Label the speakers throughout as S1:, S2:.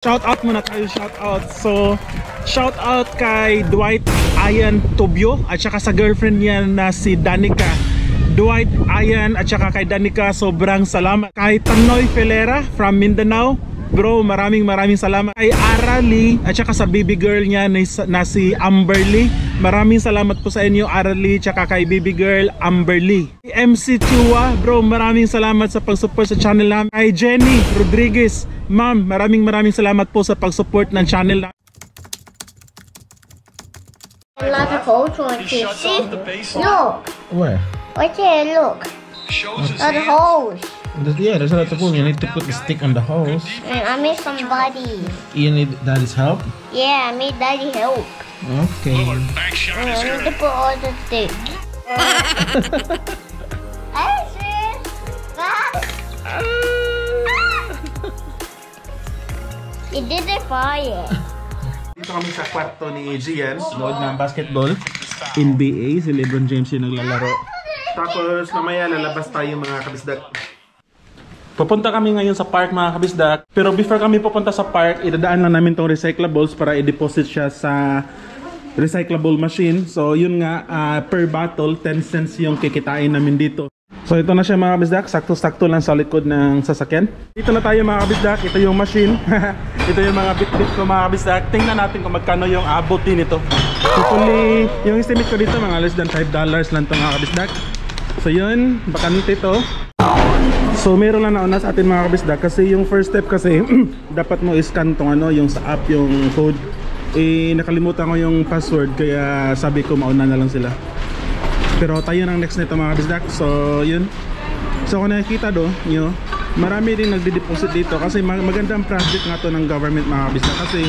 S1: Shout out muna tayo, shout out. So, shout out kay Dwight Ian Tobio at saka sa girlfriend niya na si Danica. Dwight Ian at saka kay Danica, sobrang salamat. Kay Tanoy Felera from Mindanao, bro, maraming salamat. Kay Arali at saka sa baby girl niya na si Amberly, maraming salamat po sa inyo Arali at saka kay baby girl Amberly. MC Chua, bro, maraming salamat sa pag-support sa channel namin. Kay Jenny Rodriguez, ma'am, maraming salamat po sa pag-support ng channel namin.
S2: Like a hole to see. Look.
S3: Where?
S2: Right there, look. Are the holes.
S3: Yeah, there's a lot of holes. You need to put the stick on the holes.
S2: And I made somebody.
S3: You need daddy's help?
S2: Yeah, I made daddy help.
S3: Okay.
S2: And I need to put all the stick. He did it fire.
S1: Dito kami sa kwarto ni Gian, nood ng basketball. NBA, si LeBron James yung naglalaro. Tapos mamaya lalabas tayo mga kabisdak. Pupunta kami ngayon sa park mga kabisdak. Pero before kami pupunta sa park, idadaan lang namin tong recyclables para i-deposit siya sa recyclable machine. So yun nga, per bottle 10 cents yung kikitain namin dito. So ito na siya mga kabisdak, sakto-sakto lang sa likod ng sasakyan. Dito na tayo mga kabisdak, ito yung machine. Ito yung mga bit-bit ko mga kabisdak. Tingnan natin kung magkano yung abot din ito. Hopefully, yung estimate ko dito mga less than $5 lang ito mga kabisdak. So yun, bakante ito. So meron lang nauna sa atin mga kabisdak kasi yung first step kasi dapat mo i-scan tong ano, yung sa app, yung code. Nakalimutan ko yung password kaya sabi ko mauna na lang sila. Pero tayo ng next nito mga kabisdak. So yun. So kung nakikita do nyo, marami din nagde-deposit dito kasi magandang project nga to ng government mga kabisdak. Kasi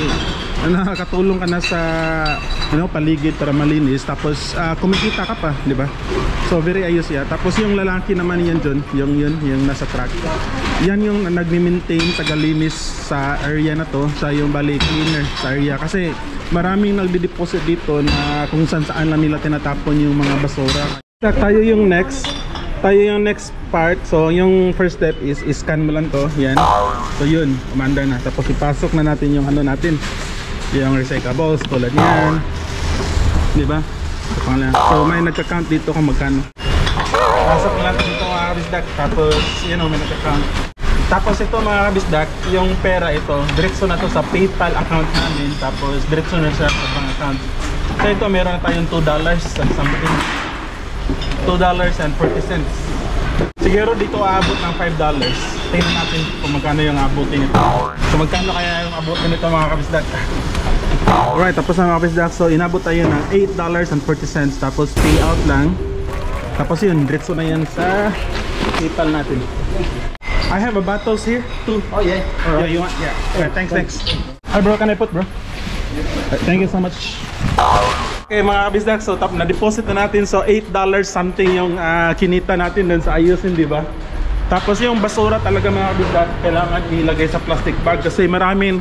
S1: nakakatulong ka na sa paligid para malinis. Tapos kumikita ka pa, di ba? So very ayos ya. Tapos yung lalaki naman yan dyan, yung nasa truck, yan yung nagmi-maintain, tagalinis sa area na to. Sa yung bali cleaner sa area. Kasi maraming nagde-deposit dito na kung saan lang nila tinatapon yung mga basura. Tayo yung next part. So yung first step is scan mo lang to. Yan. So yun, umanda na. Tapos ipasok na natin yung ano natin, yung recyclables tulad yan, di ba? So may nagka-count dito kung magkano. Pasok na natin ito mga kabisdak. Tapos may nagka-count. Tapos ito mga kabisdak, yung pera ito, diretso na to sa PayPal account namin. Tapos diretso na siya sa bank account. So ito meron na tayong $2 and something, $2.40. Siguro dito aabot ng $5. Tingnan natin kung magkano yung abutin nito. So magkano kaya yung abutin nito mga kabisdak. Alright, tapos na mga kabisdak. So inabot tayo ng $8.40. Tapos payout lang. Tapos yun, diretso na yan sa PayPal natin. I have a bottles here too. Oh yeah. Right. Yeah, you want? Yeah. Okay, thanks. Hi bro, can I put bro? Thank you so much. Okay mga kabisdak, so na-deposit na natin. So $8 something yung kinita natin dun sa ayusin, di ba? Tapos yung basura talaga mga kabisdak, kailangan ilagay sa plastic bag kasi maraming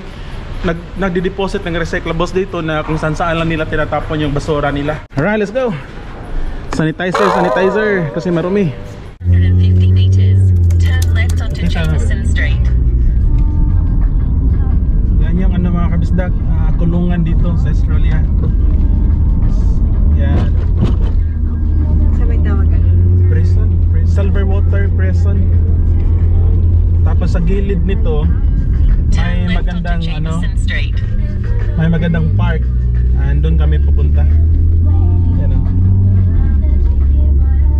S1: nagdi-deposit ng recyclables dito na kung saan lang nila tinatapon yung basura nila. Alright, let's go. Sanitizer kasi marumi.
S4: 150 meters. Turn left onto Jameson Street.
S1: Yan yung mga kabisdak, kulungan dito sa Australia. Yan.
S5: Sa may tawagan?
S1: Prison, Silverwater Prison. Tapos sa gilid nito may magandang may magandang park. Doon kami pupunta. Yan o.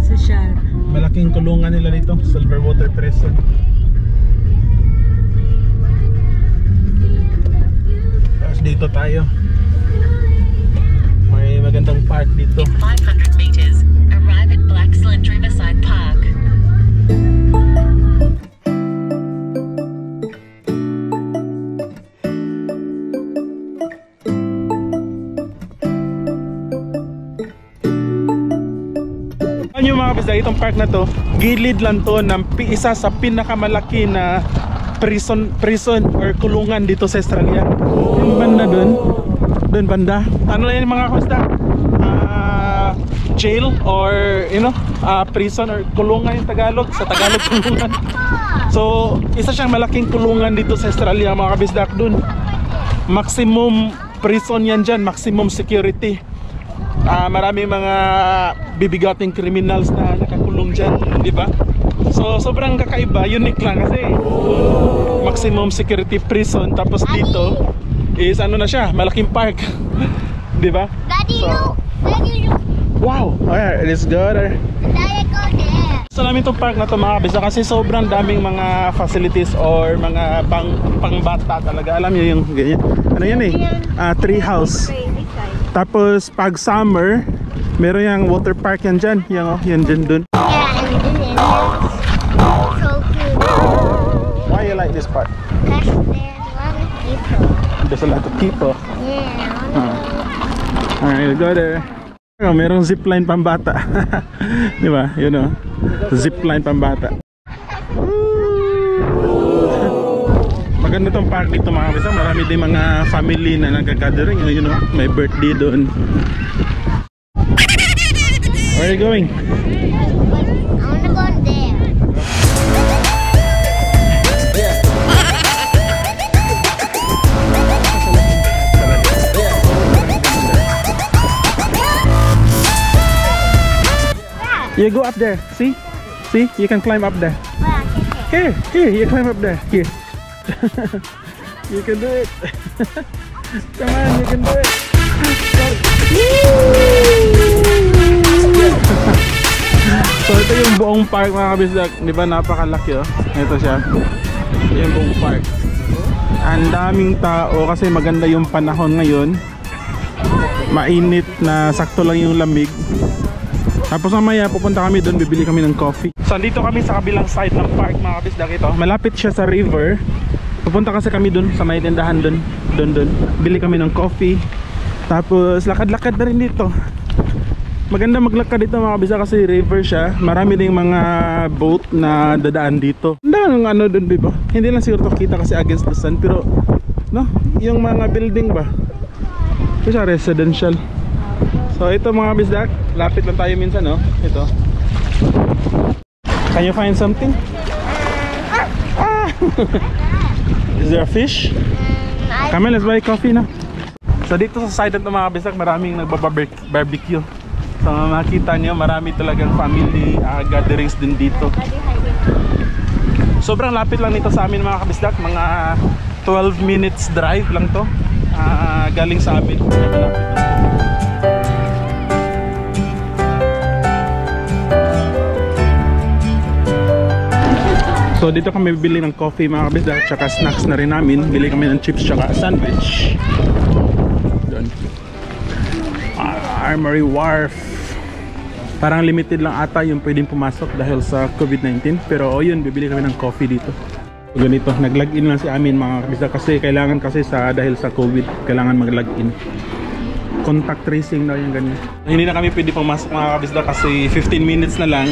S5: Social.
S1: Malaking kulungan nila dito, Silverwater Prison. Tapos dito tayo. May magandang park dito.
S4: In 500 meters, arrive at Blaxland Riverside Park.
S1: Yung mga kabisdak, itong park na to, gilid lang to ng isa sa pinakamalaki na prison or kulungan dito sa Australia. Yung banda doon banda, ano lang yung mga kabisdak, jail or prison or kulungan yung Tagalog, sa Tagalog kulungan. So, isa siyang malaking kulungan dito sa Australia mga kabisdak dun. Maximum prison yan dyan, maximum security. Marami mga bibigating criminals na nakakulong dyan, di ba? So, sobrang kakaiba, unique lang kasi maximum security prison. Tapos dito is ano na siya, malaking park. Di ba?
S2: Daddy,
S1: So,
S2: Daddy,
S1: wow! Alright, let's go there.
S2: Daddy, go there.
S1: Gusto namin itong park na ito mga kabisa kasi sobrang daming mga facilities or mga pangbata talaga. Alam niyo yung ganyan. Ano yan eh? Tree house. Tapos pag summer, meron yung water park yan dyan. Yan o, yan dyan dun.
S2: Yeah, and this is so cute.
S1: Why you like this park?
S2: Because there's a lot of people.
S1: There's a lot of people.
S2: Yeah.
S1: Alright, go there. Oh, merong zipline pambata. Di ba? Yun o. Zipline pambata. Maganda tong park dito mga kabisa. Marami din mga family na nagka-gathering. You know, may birthday doon. Where are you going?
S2: I wanna go there.
S1: You go up there. See? See? You can climb up there. Here, you climb up there. Here. You can do it. Come on, you can do it. So ito yung buong park mga kabisdak. Di ba napakalaki oh. Ito siya. Ito yung buong park. Ang daming tao kasi maganda yung panahon ngayon. Mainit na sakto lang yung lamig. Tapos mamaya pupunta kami doon, bibili kami ng coffee. So andito kami sa kabilang side ng park mga kabisdak ito. Malapit siya sa river. Pupunta kasi kami doon sa may tindahan doon. Bili kami ng coffee. Tapos lakad-lakad na rin dito. Maganda maglakad dito mga kabisdak kasi river siya. Marami ding mga boat na dadaan dito. Ang ano doon, diba? Hindi lang siguro kita kasi against the sun, pero no, yung mga building ba? Ito siya residential. So ito mga bisdak, lapit lang tayo minsan no. Ito. Can you find something? Is there a fish? Come on, let's buy coffee na. So dito sa side ng mga bisdak, maraming nagbabarbecue. So makita niyo, marami talagang family gatherings din dito. Sobrang lapit lang nito sa amin mga kabisdak, mga 12 minutes drive lang to. Galing sa amin. Malapit lang to. So dito kami bibili ng coffee mga kabisdak, tsaka snacks na rin namin. Bili kami ng chips tsaka sandwich. Doon. Armory Wharf. Parang limited lang ata yung pwedeng pumasok dahil sa COVID-19. Pero yun, bibili kami ng coffee dito. So ganito, nag-login lang si amin mga kabisdak kasi kailangan kasi dahil sa COVID, kailangan mag-login. Contact tracing daw yung ganyan. Hindi na kami pwede pumasok mga kabisdak kasi 15 minutes na lang.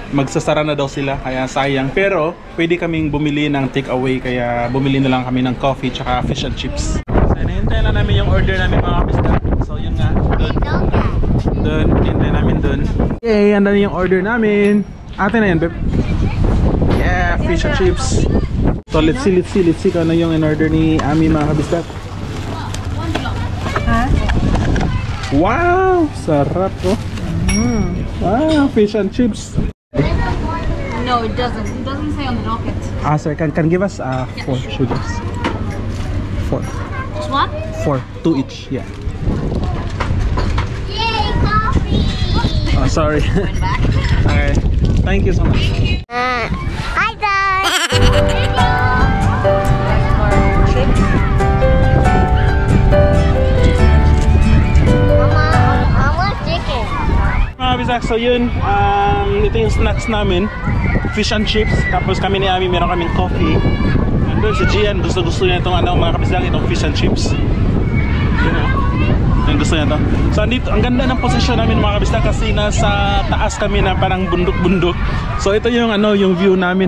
S1: Magsasara na daw sila kaya sayang, pero pwede kaming bumili ng take away kaya bumili na lang kami ng coffee tsaka fish and chips. So hinihintay na namin yung order namin mga kabisdak. So yun nga, doon hinihintay namin doon. Yay, andan yung order namin. Ate na yan, babe. Yeah, fish and chips. So let's see kung ano yung in-order ni Ami mga kabisdak. Wow, sarap oh. Wow, fish and chips.
S5: No, it doesn't. It doesn't say on the docket.
S1: Sir, can give us 4 sugars. 4.
S5: Just one?
S1: 4. 2 each, yeah.
S2: Yay, coffee!
S1: Oh, sorry.
S5: Going back.
S1: Okay. Thank you so much.
S2: Hi, Dad! Mama, I want chicken.
S1: Mga bisak, so yun, ito yung snacks namin. Fish and chips, tapos kami ni Ami meron kaming coffee. Nandun si Gian, gusto niya itong mga kabisak, itong fish and chips. Yun o, yung gusto niya to. So andito, ang ganda ng posisyon namin mga kabisdak kasi nasa taas kami na parang bundok-bundok. So ito yung yung view namin.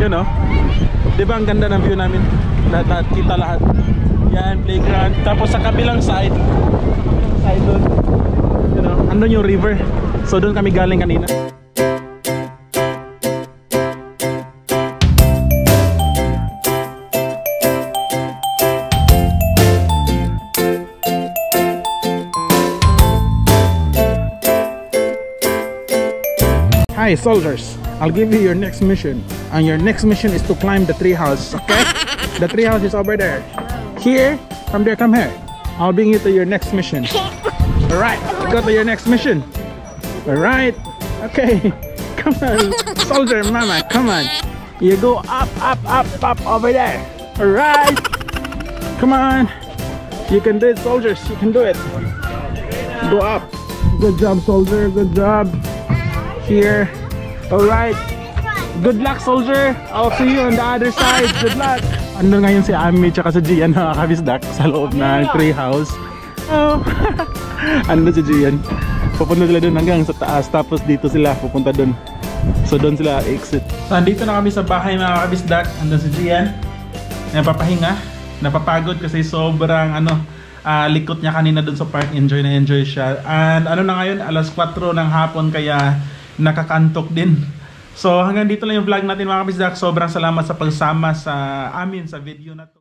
S1: Yun o, diba ang ganda ng view namin? Lahat, kita lahat. Yan, playground. Tapos sa kabilang side doon, you know, andun yung river. So doon kami galing kanina. Hi, soldiers. I'll give you your next mission. And your next mission is to climb the tree house, okay? The tree house is over there. Here, from there, come here. I'll bring you to your next mission. Alright, go to your next mission. Alright, okay. Come on, soldier mama, come on. You go up, up, up, up over there. Alright. Come on. You can do it, soldiers. You can do it. Go up. Good job, soldier. Good job. Here. Alright. Good luck, soldier. I'll see you on the other side. Good luck. Ano ngayon si Ami tsaka si Gian mga kabisdak sa loob ng tree house. Oh. Ano si Gian? Pupunta sila doon hanggang sa taas. Tapos dito sila pupunta doon. So doon sila exit. So andito na kami sa bahay mga kabisdak. Andun si Gian. Napapahinga. Napapagod kasi sobrang likot niya kanina doon sa park. Enjoy na enjoy siya. And ano na ngayon, alas 4 ng hapon kaya nakakantok din. So hanggang dito lang yung vlog natin mga kabisdak. Sobrang salamat sa pagsama sa amin sa video na to.